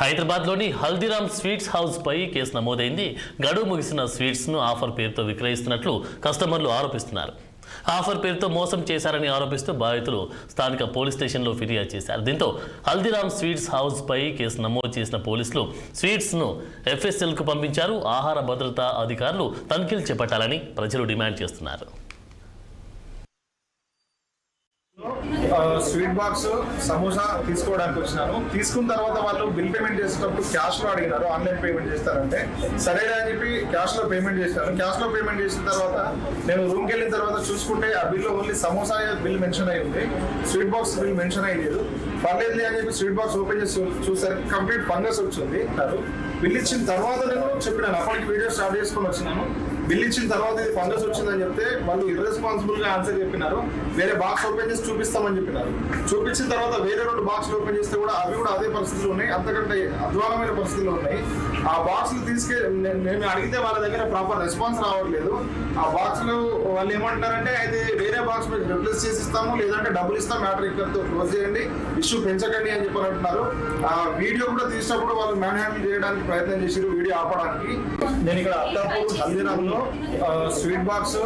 హైదరాబాద్లోని Haldiram sweets హౌస్పై case నమోదైంది. గడువు ముగిసిన స్వీట్స్ను ఆఫర్ పేరుతో విక్రయిస్తున్నట్లు కస్టమర్లు ఆరోపిస్తున్నారు. ఆఫర్ పేరుతో మోసం చేశారని ఆరోపిస్తూ బాధితులు స్థానిక పోలీస్ స్టేషన్లో ఫిర్యాదు చేశారు. దీంతో హల్దీరామ్ స్వీట్స్ హౌస్పై కేసు నమోదు చేసిన పోలీసులు స్వీట్స్ను ఎఫ్ఎస్ఎల్కు పంపించారు. ఆహార భద్రతా అధికారులు తనిఖీలు చేపట్టాలని ప్రజలు డిమాండ్ చేస్తున్నారు. స్వీట్ బాక్స్ సమోసా తీసుకోవడానికి వచ్చినాను. తీసుకున్న తర్వాత వాళ్ళు బిల్ పేమెంట్ చేసేటప్పుడు క్యాష్ లో అడిగినారు. ఆన్లైన్ పేమెంట్ చేస్తారంటే సరే అని చెప్పి క్యాష్ లో పేమెంట్ చేస్తాను. క్యాష్ లో పేమెంట్ చేసిన తర్వాత నేను రూమ్కి వెళ్ళిన తర్వాత చూసుకుంటే ఆ bill only samosa bill mention అయి ఉంది, స్వీట్ బాక్స్ బిల్ మెన్షన్ అయ్యలేదు. పర్లేదు అని చెప్పి స్వీట్ బాక్స్ ఓపెన్ చేసి చూసారు, కంప్లీట్ ఫంగస్ వచ్చింది. బిల్ ఇచ్చిన తర్వాత నేను చెప్పినాను, అప్పటికి వీడియో స్టార్ట్ చేసుకొని వచ్చినాను. బిల్ ఇచ్చిన తర్వాత ఇది ఫంగస్ వచ్చిందని చెప్తే వాళ్ళు ఇర్రెస్పాన్సిబుల్ గా ఆన్సర్ చెప్పినారు. వేరే బాక్స్ ఓపెన్ చేసి చూపిస్తామని చెప్పినారు. చూపించిన తర్వాత వేరే 2 బాక్స్లు ఓపెన్ చేస్తే కూడా అవి కూడా అదే పరిస్థితులు ఉన్నాయి, అంతకంటే అధ్వానమైన పరిస్థితులు ఉన్నాయి. ఆ బాక్స్లు నేను అడిగితే వాళ్ళ దగ్గర ప్రాపర్ రెస్పాన్స్ రావట్లేదు. ఆ బాక్స్లు వాళ్ళు ఏమంటున్నారంటే అయితే వేరే బాక్స్ మీద రిప్లేస్ చేసి ఇస్తాము, లేదంటే డబ్బులు ఇస్తాం, మ్యాటర్ ఇక్కడితో క్లోజ్ చేయండి, ఇష్యూ పెంచకండి అని చెప్పని అంటున్నారు. ఆ వీడియో కూడా తీసినప్పుడు వాళ్ళు మ్యాన్ హ్యాండిల్ చేయడానికి ప్రయత్నం చేశారు, వీడియో ఆపడానికి. నేను ఇక్కడ అత్తాపూర్ హల్దీరామ్ లో స్వీట్ బాక్స్